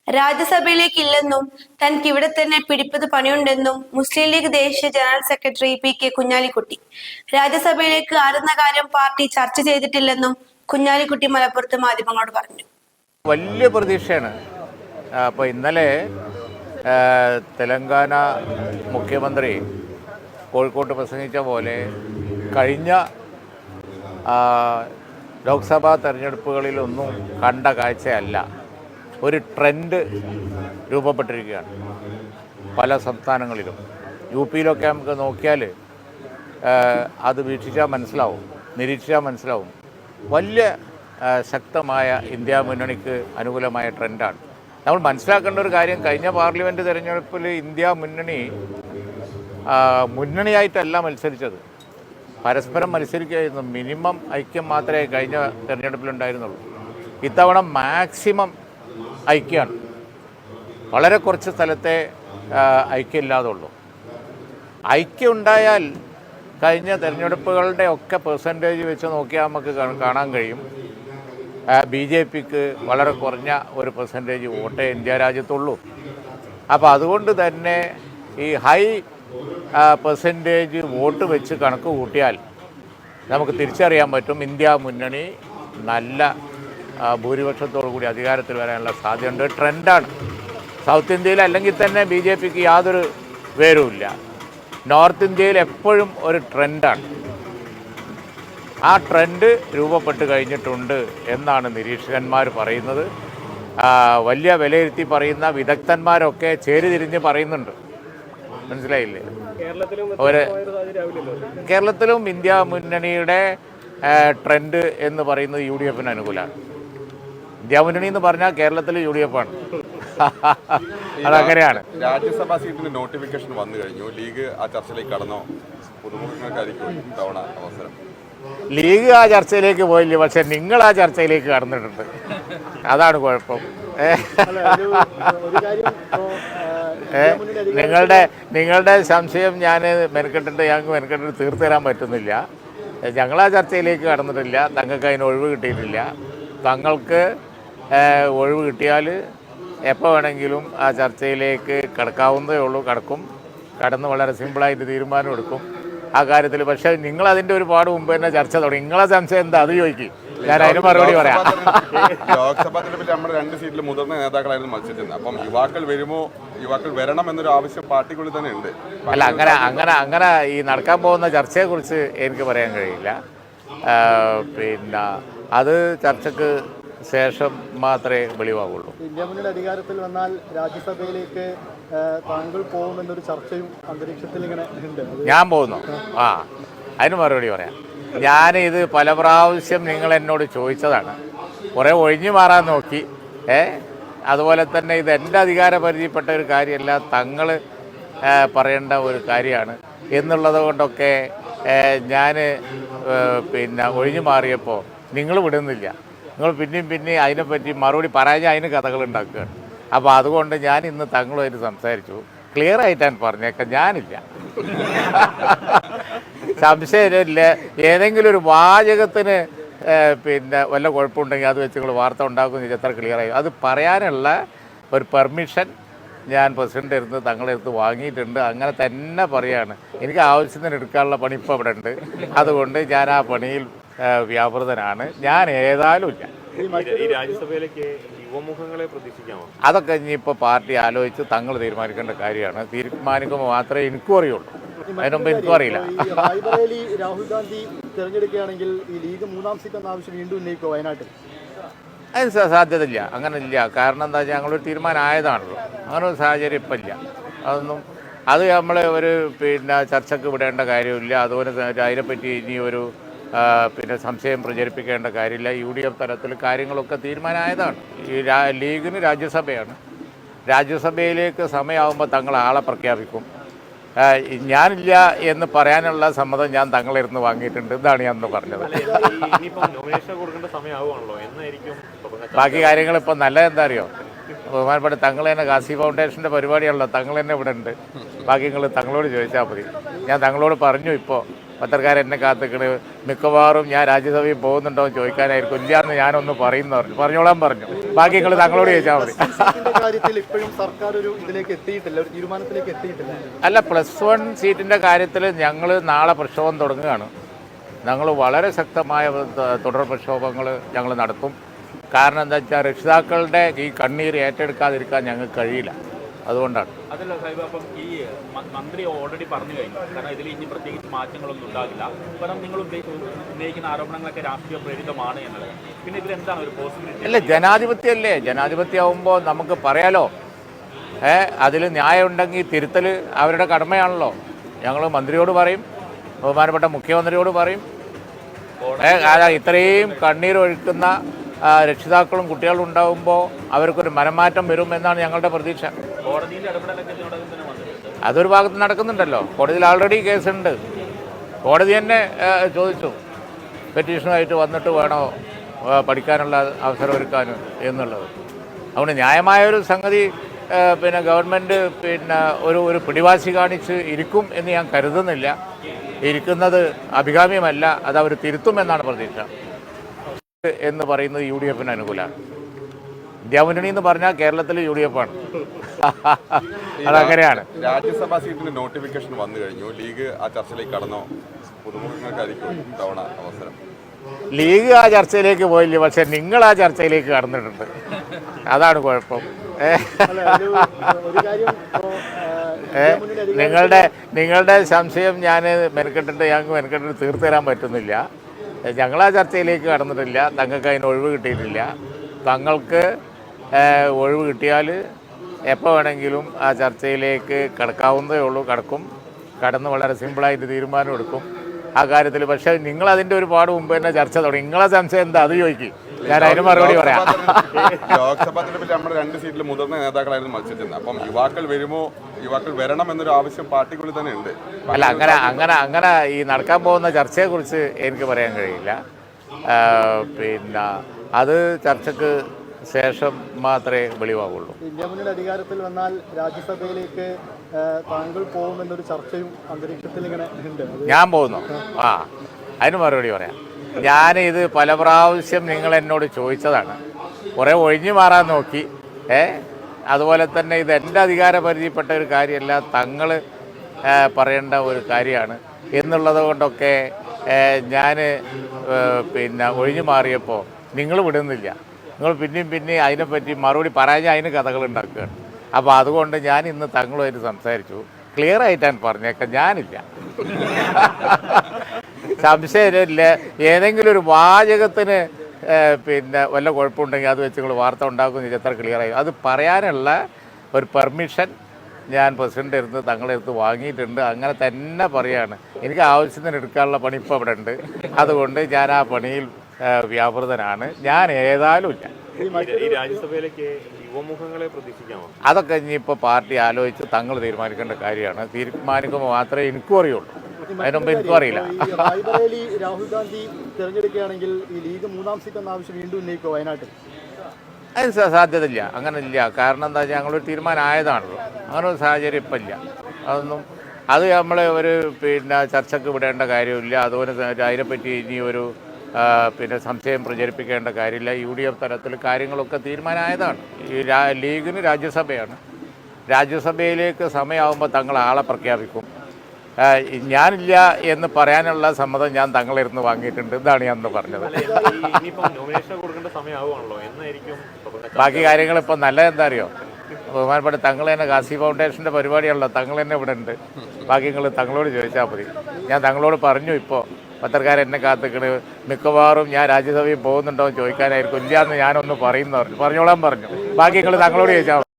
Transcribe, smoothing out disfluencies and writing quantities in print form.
രാജ്യസഭയിലേക്കില്ലെന്നും തനിക്ക് ഇവിടെ തന്നെ പിടിപ്പത് പണിയുണ്ടെന്നും മുസ്ലിം ലീഗ് ദേശീയ ജനറൽ സെക്രട്ടറി പി.കെ. കുഞ്ഞാലിക്കുട്ടി. രാജ്യസഭയിലേക്ക് ആരുന്ന കാര്യം പാർട്ടി ചർച്ച ചെയ്തിട്ടില്ലെന്നും കുഞ്ഞാലിക്കുട്ടി മലപ്പുറത്ത് മാധ്യമങ്ങളോട് പറഞ്ഞു. വലിയ പ്രതീക്ഷയാണ്. അപ്പോൾ ഇന്നലെ തെലങ്കാന മുഖ്യമന്ത്രി കോഴിക്കോട്ട് പ്രസംഗിച്ച പോലെ കഴിഞ്ഞ ലോക്സഭാ തെരഞ്ഞെടുപ്പുകളിലൊന്നും കണ്ട കാഴ്ചയല്ല. ഒരു ട്രെൻഡ് രൂപപ്പെട്ടിരിക്കുകയാണ് പല സംസ്ഥാനങ്ങളിലും. യു.പിയിലൊക്കെ നമുക്ക് നോക്കിയാൽ അത് വീക്ഷിച്ചാൽ മനസ്സിലാവും, നിരീക്ഷിച്ചാൽ മനസ്സിലാവും. വലിയ ശക്തമായ ഇന്ത്യ മുന്നണിക്ക് അനുകൂലമായ ട്രെൻഡാണ്. നമ്മൾ മനസ്സിലാക്കേണ്ട ഒരു കാര്യം, കഴിഞ്ഞ പാർലമെൻറ്റ് തിരഞ്ഞെടുപ്പിൽ ഇന്ത്യ മുന്നണിയായിട്ടല്ല മത്സരിച്ചത്, പരസ്പരം മത്സരിക്കുകയായിരുന്നു. മിനിമം ഐക്യം മാത്രമേ കഴിഞ്ഞ തിരഞ്ഞെടുപ്പിലുണ്ടായിരുന്നുള്ളൂ. ഇത്തവണ മാക്സിമം ഐക്യമാണ്. വളരെ കുറച്ച് സ്ഥലത്തെ ഐക്യമില്ലാതുള്ളൂ. ഐക്യം ഉണ്ടായാൽ കഴിഞ്ഞ തിരഞ്ഞെടുപ്പുകളുടെ ഒക്കെ പെർസെൻറ്റേജ് വെച്ച് നോക്കിയാൽ നമുക്ക് കാണാൻ കഴിയും. BJPക്ക് വളരെ കുറഞ്ഞ ഒരു പെർസെൻറ്റേജ് വോട്ടേ ഇന്ത്യ രാജ്യത്തുള്ളൂ. അപ്പോൾ അതുകൊണ്ട് തന്നെ ഈ ഹൈ പെർസെൻറ്റേജ് വോട്ട് വെച്ച് കണക്ക് കൂട്ടിയാൽ നമുക്ക് തിരിച്ചറിയാൻ പറ്റും ഇന്ത്യ മുന്നണി നല്ല ഭൂരിപക്ഷത്തോടു കൂടി അധികാരത്തിൽ വരാനുള്ള സാധ്യതയുണ്ട്. ട്രെൻഡാണ്. സൗത്ത് ഇന്ത്യയിൽ അല്ലെങ്കിൽ തന്നെ BJPക്ക് യാതൊരു വേരുമില്ല. നോർത്ത് ഇന്ത്യയിൽ എപ്പോഴും ഒരു ട്രെൻഡാണ്. ആ ട്രെൻഡ് രൂപപ്പെട്ട് കഴിഞ്ഞിട്ടുണ്ട് എന്നാണ് നിരീക്ഷകന്മാർ പറയുന്നത്. വലിയ വിലയിരുത്തി പറയുന്ന വിദഗ്ധന്മാരൊക്കെ ചേരിതിരിഞ്ഞ് പറയുന്നുണ്ട്. മനസ്സിലായില്ലേ? കേരളത്തിലും ഇന്ത്യ മുന്നണിയുടെ ട്രെൻഡ് എന്ന് പറയുന്നത് UDFന് അനുകൂലമാണ്. ഇന്ത്യ മുന്നണി എന്ന് പറഞ്ഞാൽ കേരളത്തിൽ UDF ആണ്. അതങ്ങനെയാണ്. രാജ്യസഭാ സീറ്റിന് നോട്ടിഫിക്കേഷൻ വന്നു കഴിഞ്ഞു. ലീഗ് ആ ചർച്ചയിലേക്ക് കടന്നോ? പുതുമുഖങ്ങൾക്കായിരിക്കും തവണ അവസരം. ലീഗ് ആ ചർച്ചയിലേക്ക് പോയില്ല, പക്ഷെ നിങ്ങൾ ആ ചർച്ചയിലേക്ക് കടന്നിട്ടുണ്ട്. അതാണ് കുഴപ്പം. നിങ്ങളുടെ സംശയം ഞാൻ മെനക്കെട്ടിട്ട് തീർത്തു തരാൻ പറ്റുന്നില്ല. ഞങ്ങളാ ചർച്ചയിലേക്ക് കടന്നിട്ടില്ല. തങ്ങൾക്ക് അതിന് ഒഴിവ് കിട്ടിയിട്ടില്ല. തങ്ങൾക്ക് ഒഴിവ് കിട്ടിയാൽ എപ്പോൾ വേണമെങ്കിലും ആ ചർച്ചയിലേക്ക് കടക്കാവുന്നതേ ഉള്ളൂ. കടന്ന് വളരെ സിമ്പിളായിട്ട് തീരുമാനം എടുക്കും ആ കാര്യത്തിൽ. പക്ഷേ നിങ്ങളതിൻ്റെ ഒരുപാട് മുമ്പ് തന്നെ ചർച്ച തുടങ്ങി. നിങ്ങളെ സംശയം എന്താ അത് ചോദിക്കും, ഞാൻ അതിന് മറുപടി പറയാം. ലോക്സഭാ തെരഞ്ഞെടുപ്പിൽ നമ്മുടെ 2 സീറ്റിൽ മുതിർന്ന നേതാക്കളായിരുന്നു മത്സരിച്ചിരുന്നത്. അപ്പം യുവാക്കൾ വരണം എന്നൊരു ആവശ്യം പാർട്ടിക്കുള്ളിൽ തന്നെ ഉണ്ട്. അല്ല, അങ്ങനെ ഈ നടക്കാൻ പോകുന്ന ചർച്ചയെക്കുറിച്ച് എനിക്ക് പറയാൻ കഴിയില്ല. പിന്നെ അത് ചർച്ചയ്ക്ക് ശേഷം മാത്രമേ വെളിവാകുള്ളൂ. ഇന്ത്യ മുന്നണി അധികാരത്തിൽ വന്നാൽ രാജ്യസഭയിലേക്ക് താങ്കൾ പോകുമെന്നൊരു ചർച്ചയും അന്തരീക്ഷത്തിൽ ഇങ്ങനെ ഉണ്ട്. ഞാൻ പോകുന്നു. അതിന് മറുപടി പറയാം. ഞാനിത് പല പ്രാവശ്യം നിങ്ങൾ എന്നോട് ചോദിച്ചതാണ്. കുറേ ഒഴിഞ്ഞു മാറാൻ നോക്കി. അതുപോലെ തന്നെ ഇത് എൻ്റെ അധികാരപരിധിപ്പെട്ട ഒരു കാര്യമല്ല, തങ്ങൾ പറയേണ്ട ഒരു കാര്യമാണ് എന്നുള്ളത് കൊണ്ടൊക്കെ ഞാൻ പിന്നെ ഒഴിഞ്ഞു മാറിയപ്പോൾ നിങ്ങൾ വിടുന്നില്ല. നിങ്ങൾ പിന്നെയും അതിനെപ്പറ്റി മറുപടി പറയാൻ അതിന് കഥകൾ ഉണ്ടാക്കുകയാണ്. അപ്പോൾ അതുകൊണ്ട് ഞാൻ ഇന്ന് തങ്ങളുമായിട്ട് സംസാരിച്ചു. ക്ലിയർ ആയിട്ടാണ് പറഞ്ഞേക്കാം, ഞാനില്ല. സംശയമില്ല. ഏതെങ്കിലും ഒരു വാചകത്തിന് പിന്നെ വല്ല കുഴപ്പമുണ്ടെങ്കിൽ അത് വെച്ച് നിങ്ങൾ വാർത്ത ഉണ്ടാക്കുമെന്ന് എത്ര ക്ലിയറായി. അത് പറയാനുള്ള ഒരു പെർമിഷൻ ഞാൻ പ്രസിഡൻ്റ് അടുത്ത് തങ്ങളെടുത്ത് വാങ്ങിയിട്ടുണ്ട്. അങ്ങനെ തന്നെ പറയാണ്. എനിക്ക് ആവശ്യത്തിന് എടുക്കാനുള്ള പണി ഇപ്പോൾ ഇവിടെ ഉണ്ട്. അതുകൊണ്ട് ഞാൻ ആ പണിയിൽ വ്യാപൃതനാണ്. ഞാൻ ഏതായാലും ഇല്ല. ഈ രാജ്യസഭയിലേക്ക് യുവമുഖങ്ങളെ പ്രതീക്ഷിക്കാമോ? അതൊക്കെ ഇനിയിപ്പോൾ പാർട്ടി ആലോചിച്ച് തങ്ങൾ തീരുമാനിക്കേണ്ട കാര്യമാണ്. തീരുമാനിക്കുമ്പോൾ മാത്രമേ എനിക്കും അറിയുള്ളൂ. അതിനുമുമ്പ് എനിക്കും അറിയില്ല. രാഹുൽ ഗാന്ധി തിരഞ്ഞെടുക്കുകയാണെങ്കിൽ ഈ ലീഗ് 3ാം സീറ്റ് എന്ന ആവശ്യം വീണ്ടും ഉന്നയിക്കുക വയനാട്ടിൽ? അതിന് സാധ്യതയില്ല. അങ്ങനെ ഇല്ല. കാരണം എന്താ വെച്ചാൽ ഞങ്ങളൊരു തീരുമാനം ആയതാണല്ലോ. അങ്ങനെ ഒരു സാഹചര്യം ഇപ്പം ഇല്ല. അത് നമ്മൾ ഒരു പിന്നെ ചർച്ചയ്ക്ക് വിടേണ്ട കാര്യമില്ല. അതുപോലെ അതിനെപ്പറ്റി ഇനി ഒരു പിന്നെ സംശയം പ്രചരിപ്പിക്കേണ്ട കാര്യമില്ല. UDF തലത്തിൽ കാര്യങ്ങളൊക്കെ തീരുമാനമായതാണ്. ഈ ലീഗിന് രാജ്യസഭയാണ്. രാജ്യസഭയിലേക്ക് സമയമാകുമ്പോൾ തങ്ങൾ ആളെ പ്രഖ്യാപിക്കും. ഞാനില്ല എന്ന് പറയാനുള്ള സമ്മതം ഞാൻ തങ്ങളിരുന്ന് വാങ്ങിയിട്ടുണ്ട്. ഇതാണ് ഞാൻ അന്ന് പറഞ്ഞത്. ബാക്കി കാര്യങ്ങൾ ഇപ്പം നല്ലതെന്താ അറിയോ? ബഹുമാനപ്പെട്ട തങ്ങൾ തന്നെ ഗാസി ഫൗണ്ടേഷൻ്റെ പരിപാടിയാണല്ലോ. തങ്ങൾ തന്നെ ഇവിടെ ഉണ്ട്. ബാക്കി നിങ്ങൾ തങ്ങളോട് ചോദിച്ചാൽ മതി. ഞാൻ തങ്ങളോട് പറഞ്ഞു ഇപ്പോൾ പത്രക്കാരൻ എന്നെ കാത്തിക്കണ്, മിക്കവാറും ഞാൻ രാജ്യസഭയിൽ പോകുന്നുണ്ടോ എന്ന് ചോദിക്കാനായിരിക്കും. ഇല്ലാന്ന് ഞാനൊന്ന് പറഞ്ഞോളാൻ പറഞ്ഞു. ബാക്കി നിങ്ങൾ തങ്ങളോട് ചോദിച്ചാൽ മതി. കാര്യത്തിൽ ഇപ്പോഴും സർക്കാർ ഒരു ഇതിലേക്ക് എത്തിയിട്ടില്ല, ഒരു തീരുമാനത്തിലേക്ക് എത്തിയിട്ടില്ല. അല്ല, +1 സീറ്റിൻ്റെ കാര്യത്തിൽ ഞങ്ങൾ നാളെ പ്രക്ഷോഭം തുടങ്ങുകയാണ്. ഞങ്ങൾ വളരെ ശക്തമായ തുടർ പ്രക്ഷോഭങ്ങൾ ഞങ്ങൾ നടത്തും. കാരണം എന്താ വെച്ചാൽ രക്ഷിതാക്കളുടെ ഈ കണ്ണീർ ഏറ്റെടുക്കാതിരിക്കാൻ ഞങ്ങൾക്ക് കഴിയില്ല. അതുകൊണ്ടാണ്. അതല്ല സാഹിബ്, അപ്പം ഈ മന്ത്രി ഓൾറെഡി പറഞ്ഞു കഴിഞ്ഞു, കാരണം ഇതിൽ ഇനി പ്രത്യേകിച്ച് മാറ്റങ്ങളൊന്നും ഉണ്ടാകില്ല. കാരണം നിങ്ങൾ ഉന്നയിക്കുന്ന ആരോപണങ്ങളൊക്കെ രാഷ്ട്രീയ പ്രേരിതമാണ് എന്നുള്ളത്. പിന്നെ ഇതിലെന്താണ് ഒരു പോസിബിലിറ്റി? അല്ല, ജനാധിപത്യമല്ലേ. ജനാധിപത്യമാകുമ്പോൾ നമുക്ക് പറയാലോ. അതിൽ ന്യായമുണ്ടെങ്കിൽ തിരുത്തൽ അവരുടെ കടമയാണല്ലോ. ഞങ്ങൾ മന്ത്രിയോട് പറയും, ബഹുമാനപ്പെട്ട മുഖ്യമന്ത്രിയോട് പറയും. ഇത്രയും കണ്ണീരൊഴുക്കുന്ന രക്ഷിതാക്കളും കുട്ടികളും ഉണ്ടാകുമ്പോൾ അവർക്കൊരു മനംമാറ്റം വരും എന്നാണ് ഞങ്ങളുടെ പ്രതീക്ഷ. അതൊരു ഭാഗത്ത് നടക്കുന്നുണ്ടല്ലോ. കോടതിയിൽ ആൾറെഡി കേസുണ്ട്. കോടതി തന്നെ ചോദിച്ചു, പെറ്റീഷനുമായിട്ട് വന്നിട്ട് വേണോ പഠിക്കാനുള്ള അവസരം ഒരുക്കാൻ എന്നുള്ളത്. അതുകൊണ്ട് ന്യായമായൊരു സംഗതി പിന്നെ ഗവൺമെൻറ് പിന്നെ ഒരു പിടിവാശി കാണിച്ച് ഇരിക്കും എന്ന് ഞാൻ കരുതുന്നില്ല. ഇരിക്കുന്നത് അഭികാമ്യമല്ല. അത് അവർ തിരുത്തുമെന്നാണ് പ്രതീക്ഷ. എന്ന് പറയുന്നത് UDF അനുകൂലമാണ്. ഇന്ത്യ മുന്നണി എന്ന് പറഞ്ഞാൽ കേരളത്തിൽ UDF ആണ്. അതങ്ങനെയാണ്. രാജ്യസഭാ സീറ്റിന് നോട്ടിഫിക്കേഷൻ വന്നു കഴിഞ്ഞു. ലീഗ് ആ ചർച്ചയിലേക്ക് കടന്നോ? പുതുമുഖങ്ങൾക്കായിരിക്കും ഇത്തവണ അവസരം. ലീഗ് ആ ചർച്ചയിലേക്ക് പോയില്ല, പക്ഷെ നിങ്ങൾ ആ ചർച്ചയിലേക്ക് കടന്നിട്ടുണ്ട്. അതാണ് കുഴപ്പം. നിങ്ങളുടെ സംശയം ഞങ്ങൾക്ക് മെനക്കെട്ടിട്ട് തീർത്തു തരാൻ പറ്റുന്നില്ല. ഞങ്ങളാ ചർച്ചയിലേക്ക് കടന്നിട്ടില്ല. തങ്ങൾക്ക് അതിന് ഒഴിവ് കിട്ടിയിട്ടില്ല. തങ്ങൾക്ക് ഒഴിവ് കിട്ടിയാൽ എപ്പോൾ വേണമെങ്കിലും ആ ചർച്ചയിലേക്ക് കടക്കാവുന്നതേ ഉള്ളൂ. കടന്ന് വളരെ സിമ്പിളായിട്ട് തീരുമാനം എടുക്കും ആ കാര്യത്തിൽ. പക്ഷേ നിങ്ങളതിൻ്റെ ഒരുപാട് മുമ്പ് തന്നെ ചർച്ച തുടങ്ങി. നിങ്ങളെ സംശയം എന്താ അത് ചോദിക്കും, ഞാൻ അതിന് മറുപടി പറയാം. ലോക്സഭാ തെരഞ്ഞെടുപ്പിൽ നമ്മുടെ 2 സീറ്റിൽ മുതിർന്ന നേതാക്കളായിരുന്നു മത്സരിച്ചിരുന്നത്. അപ്പം യുവാക്കൾ വരണം എന്നൊരു ആവശ്യം പാർട്ടിക്കുള്ളിൽ തന്നെ ഉണ്ട്. അല്ല, അങ്ങനെ ഈ നടക്കാൻ പോകുന്ന ചർച്ചയെക്കുറിച്ച് എനിക്ക് പറയാൻ കഴിയില്ല. പിന്നെ അത് ചർച്ചയ്ക്ക് ശേഷം മാത്രമേ വെളിവാകുള്ളൂ. ഇന്ത്യ മുന്നണി അധികാരത്തിൽ വന്നാൽ രാജ്യസഭയിലേക്ക് താങ്കൾ പോകുമെന്നൊരു ചർച്ചയും അന്തരീക്ഷത്തിൽ ഇങ്ങനെ ഉണ്ട്. ഞാൻ പോകുന്നു. അതിന് മറുപടി പറയാം. ഞാനിത് പല പ്രാവശ്യം നിങ്ങൾ എന്നോട് ചോദിച്ചതാണ്. കുറേ ഒഴിഞ്ഞു മാറാൻ നോക്കി. അതുപോലെ തന്നെ ഇത് എൻ്റെ അധികാരപരിധിപ്പെട്ട ഒരു കാര്യമല്ല, തങ്ങൾ പറയേണ്ട ഒരു കാര്യമാണ് എന്നുള്ളത് കൊണ്ടൊക്കെ ഞാൻ പിന്നെ ഒഴിഞ്ഞു മാറിയപ്പോൾ നിങ്ങൾ വിടുന്നില്ല. നിങ്ങൾ പിന്നെയും അതിനെപ്പറ്റി മറുപടി പറയാൻ അതിന് കഥകൾ ഉണ്ടാക്കുകയാണ്. അപ്പോൾ അതുകൊണ്ട് ഞാൻ ഇന്ന് തങ്ങളുമായിട്ട് സംസാരിച്ചു. ക്ലിയർ ആയിട്ടാണ് പറഞ്ഞേക്കാം, ഞാനില്ല. സംശയമില്ല. ഏതെങ്കിലും ഒരു വാചകത്തിന് പിന്നെ വല്ല കുഴപ്പമുണ്ടെങ്കിൽ അത് വെച്ച് നിങ്ങൾ വാർത്ത ഉണ്ടാക്കുമെന്ന് എത്ര ക്ലിയറായി. അത് പറയാനുള്ള ഒരു പെർമിഷൻ ഞാൻ പ്രസിഡൻ്റ് അടുത്ത് തങ്ങളുടെ അടുത്ത് വാങ്ങിയിട്ടുണ്ട്. അങ്ങനെ തന്നെ പറയാണ്. എനിക്ക് ആവശ്യത്തിന് എടുക്കാനുള്ള പണി ഇപ്പോൾ അവിടെ ഉണ്ട്. അതുകൊണ്ട് ഞാൻ ആ പണിയിൽ വ്യാപൃതനാണ്. ഞാൻ ഏതായാലും ഇല്ല. ഈ രാജ്യസഭയിലേക്ക് യുവമുഖങ്ങളെ പ്രതീക്ഷിക്കാമോ? അതൊക്കെ ഇനിയിപ്പോൾ പാർട്ടി ആലോചിച്ച് തങ്ങൾ തീരുമാനിക്കേണ്ട കാര്യമാണ്. തീരുമാനിക്കുമ്പോൾ മാത്രമേ എനിക്കും അറിയുള്ളൂ. അതിനുമുമ്പ് എനിക്കും അറിയില്ല. രാഹുൽ ഗാന്ധി തിരഞ്ഞെടുക്കുകയാണെങ്കിൽ ഈ ലീഗ് 3ാം സീറ്റ് എന്ന ആവശ്യം വീണ്ടും ഉന്നയിക്കുക വയനാട്ടിൽ? അതിന് സാധ്യതയില്ല. അങ്ങനെ ഇല്ല. കാരണം എന്താ വെച്ചാൽ ഞങ്ങളൊരു തീരുമാനം ആയതാണല്ലോ. അങ്ങനെ ഒരു സാഹചര്യം ഇപ്പം ഇല്ല. അത് നമ്മൾ പിന്നെ ചർച്ചയ്ക്ക് വിടേണ്ട കാര്യമില്ല. അതുപോലെ അതിനെപ്പറ്റി ഇനി പിന്നെ സംശയം പ്രചരിപ്പിക്കേണ്ട കാര്യമില്ല. UDF തലത്തിൽ കാര്യങ്ങളൊക്കെ തീരുമാനമായതാണ്. ഈ ലീഗിന് രാജ്യസഭയാണ്. രാജ്യസഭയിലേക്ക് സമയമാകുമ്പോൾ തങ്ങൾ ആളെ പ്രഖ്യാപിക്കും. ഞാനില്ല എന്ന് പറയാനുള്ള സമ്മതം ഞാൻ തങ്ങളിരുന്ന് വാങ്ങിയിട്ടുണ്ട്. ഇതാണ് ഞാൻ പറഞ്ഞത്. ബാക്കി കാര്യങ്ങൾ ഇപ്പം നല്ലതെന്താ അറിയോ? ബഹുമാനപ്പെട്ട തങ്ങൾ തന്നെ ഗാസി ഫൗണ്ടേഷൻ്റെ പരിപാടിയാണല്ലോ. തങ്ങൾ തന്നെ ഇവിടെ ഉണ്ട്. ബാക്കി നിങ്ങൾ തങ്ങളോട് ചോദിച്ചാൽ മതി. ഞാൻ തങ്ങളോട് പറഞ്ഞു. ഇപ്പോൾ പത്രക്കാരൻ എന്നെ കാത്തിക്കണ്, മിക്കവാറും ഞാൻ രാജ്യസഭയിൽ പോകുന്നുണ്ടോ എന്ന് ചോദിക്കാനായിരിക്കും. ഇല്ലാന്ന് ഞാനൊന്ന് പറഞ്ഞോളാൻ പറഞ്ഞു. ബാക്കി നിങ്ങൾ തങ്ങളോട് ചോദിച്ചാൽ മതി.